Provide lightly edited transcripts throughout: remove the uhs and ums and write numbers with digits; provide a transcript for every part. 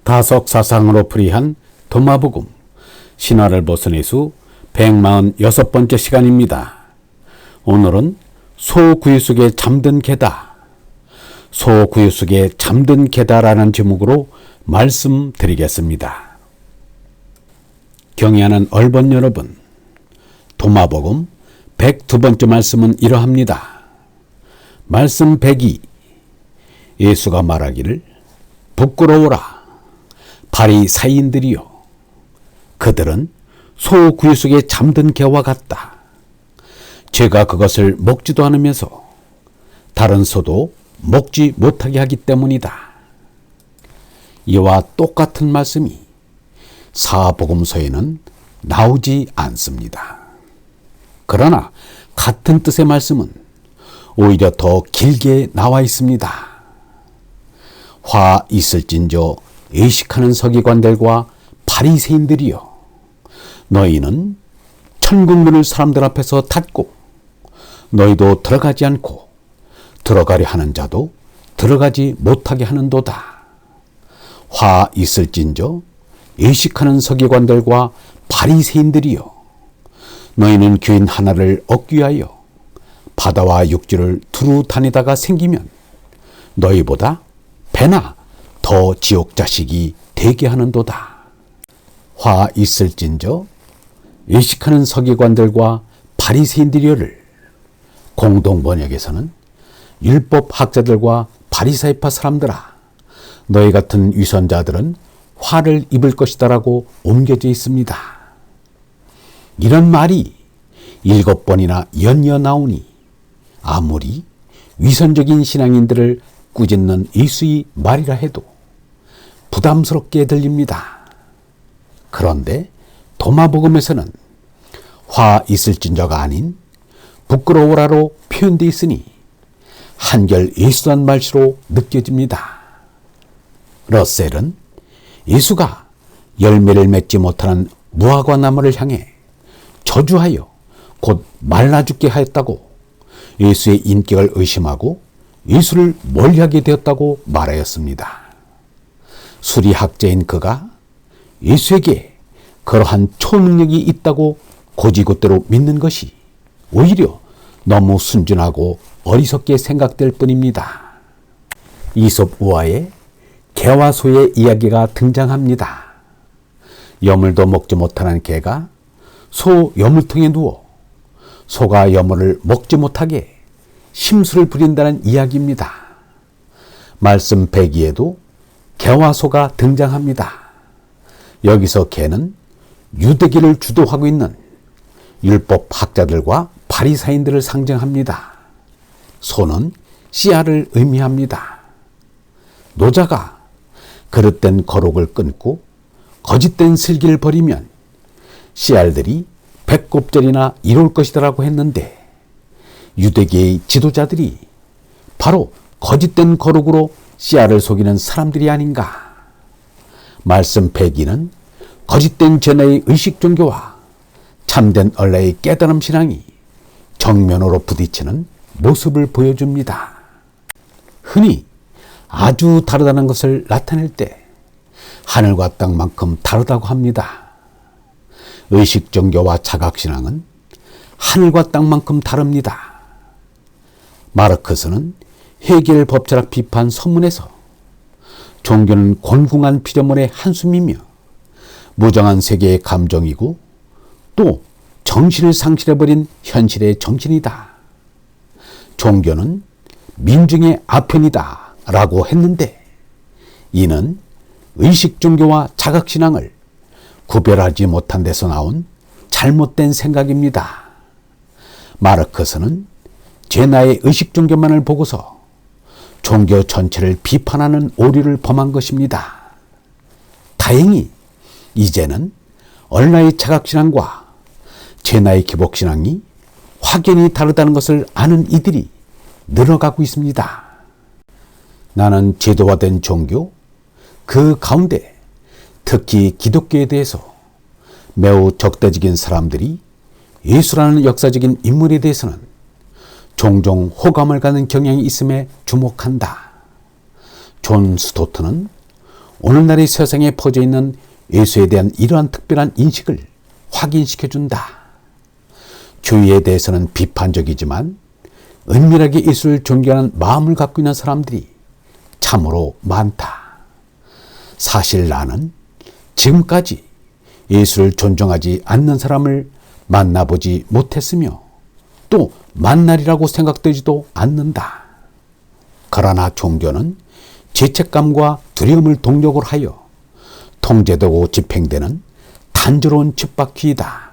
다석 사상으로 풀이한 도마복음 신화를 벗은 예수 146번째 시간입니다. 오늘은 소구유 속에 잠든 개다. 소구유 속에 잠든 개다라는 제목으로 말씀드리겠습니다. 경애하는 얼번 여러분, 도마복음 102번째 말씀은 이러합니다. 말씀 102. 예수가 말하기를 부끄러워라 바리사이인들이요, 그들은 소 구유 속에 잠든 개와 같다. 죄가 그것을 먹지도 않으면서 다른 소도 먹지 못하게 하기 때문이다. 이와 똑같은 말씀이 사복음서에는 나오지 않습니다. 그러나 같은 뜻의 말씀은 오히려 더 길게 나와 있습니다. 화 있을진저 의식하는 서기관들과 바리새인들이여, 너희는 천국문을 사람들 앞에서 닫고 너희도 들어가지 않고 들어가려 하는 자도 들어가지 못하게 하는도다. 화 있을진저 의식하는 서기관들과 바리새인들이여, 너희는 귀인 하나를 얻기 위하여 바다와 육지를 두루 다니다가 생기면 너희보다 배나 더 지옥 자식이 되게 하는도다. 화 있을진저 의식하는 서기관들과 바리새인들이여를 공동 번역에서는 율법 학자들과 바리사이파 사람들아, 너희 같은 위선자들은 화를 입을 것이다라고 옮겨져 있습니다. 이런 말이 7번이나 연이어 나오니 아무리 위선적인 신앙인들을 꾸짖는 예수의 말이라 해도 부담스럽게 들립니다. 그런데 도마복음에서는 화 있을진저가 아닌 부끄러워라로 표현되어 있으니 한결 예수한 말씨로 느껴집니다. 러셀은 예수가 열매를 맺지 못하는 무화과 나무를 향해 저주하여 곧 말라 죽게 하였다고 예수의 인격을 의심하고 예수를 멀리하게 되었다고 말하였습니다. 수리학자인 그가 예수에게 그러한 초능력이 있다고 고지고대로 믿는 것이 오히려 너무 순진하고 어리석게 생각될 뿐입니다. 이솝 우화에 개와 소의 이야기가 등장합니다. 여물도 먹지 못하는 개가 소 여물통에 누워 소가 여물을 먹지 못하게 심술을 부린다는 이야기입니다. 말씀 102에도 개와 소가 등장합니다. 여기서 개는 유대계를 주도하고 있는 율법 학자들과 바리사인들을 상징합니다. 소는 씨알을 의미합니다. 노자가 그릇된 거룩을 끊고 거짓된 슬기를 버리면 씨알들이 배꼽절이나 이룰 것이다라고 했는데, 유대계의 지도자들이 바로 거짓된 거룩으로 씨알을 속이는 사람들이 아닌가. 말씀 102는 거짓된 전하의 의식 종교와 참된 언라의 깨달음 신앙이 정면으로 부딪히는 모습을 보여줍니다. 흔히 아주 다르다는 것을 나타낼 때 하늘과 땅만큼 다르다고 합니다. 의식 종교와 자각신앙은 하늘과 땅만큼 다릅니다. 마르크스는 헤겔 법철학 비판 서문에서 종교는 곤궁한 피조물의 한숨이며 무정한 세계의 감정이고 또 정신을 상실해버린 현실의 정신이다. 종교는 민중의 아편이다 라고 했는데, 이는 의식 종교와 자각신앙을 구별하지 못한 데서 나온 잘못된 생각입니다. 마르크스는 제나의 의식 종교만을 보고서 종교 전체를 비판하는 오류를 범한 것입니다. 다행히 이제는 얼라의 자각신앙과 제나의 기복신앙이 확연히 다르다는 것을 아는 이들이 늘어가고 있습니다. 나는 제도화된 종교, 그 가운데 특히 기독교에 대해서 매우 적대적인 사람들이 예수라는 역사적인 인물에 대해서는 종종 호감을 갖는 경향이 있음에 주목한다. 존 스토트는 오늘날의 세상에 퍼져 있는 예수에 대한 이러한 특별한 인식을 확인시켜준다. 주위에 대해서는 비판적이지만 은밀하게 예수를 존경하는 마음을 갖고 있는 사람들이 참으로 많다. 사실 나는 지금까지 예수를 존중하지 않는 사람을 만나보지 못했으며 또 만나리라고 생각되지도 않는다. 그러나 종교는 죄책감과 두려움을 동력으로 하여 통제되고 집행되는 단조로운 쳇바퀴이다.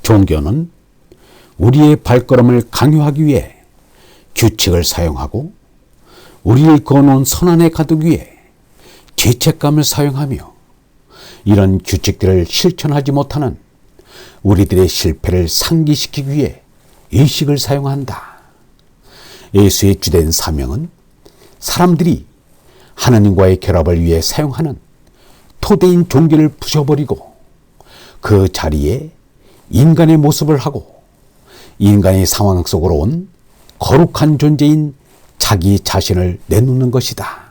종교는 우리의 발걸음을 강요하기 위해 규칙을 사용하고 우리를 거놓은 선안에 가두기 위해 죄책감을 사용하며 이런 규칙들을 실천하지 못하는 우리들의 실패를 상기시키기 위해 의식을 사용한다. 예수의 주된 사명은 사람들이 하나님과의 결합을 위해 사용하는 토대인 종교를 부셔버리고 그 자리에 인간의 모습을 하고 인간의 상황 속으로 온 거룩한 존재인 자기 자신을 내놓는 것이다.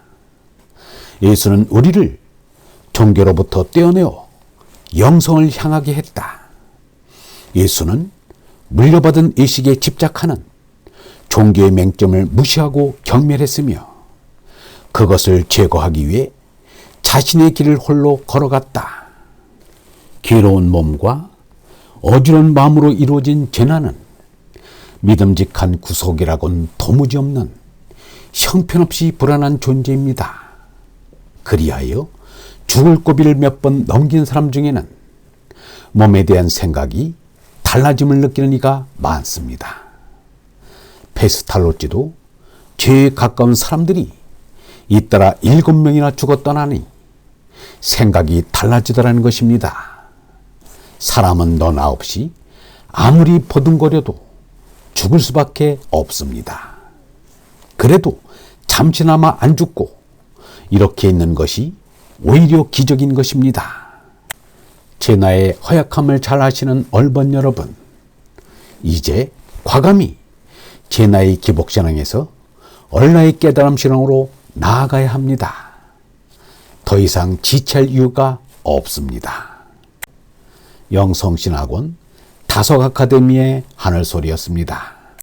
예수는 우리를 종교로부터 떼어내어 영성을 향하게 했다. 예수는 물려받은 의식에 집착하는 종교의 맹점을 무시하고 경멸했으며 그것을 제거하기 위해 자신의 길을 홀로 걸어갔다. 괴로운 몸과 어지러운 마음으로 이루어진 재난은 믿음직한 구속이라고는 도무지 없는 형편없이 불안한 존재입니다. 그리하여 죽을 고비를 몇 번 넘긴 사람 중에는 몸에 대한 생각이 달라짐을 느끼는 이가 많습니다. 페스탈로찌도 죄에 가까운 사람들이 잇따라 7명이나 죽었더나니 생각이 달라지더라는 것입니다. 사람은 너나 없이 아무리 버둥거려도 죽을 수밖에 없습니다. 그래도 잠시나마 안 죽고 이렇게 있는 것이 오히려 기적인 것입니다. 제 나의 허약함을 잘 아시는 얼번 여러분, 이제 과감히 제 나의 기복신앙에서 얼라의 깨달음 신앙으로 나아가야 합니다. 더 이상 지체할 이유가 없습니다. 영성신학원 다석 아카데미의 하늘소리였습니다.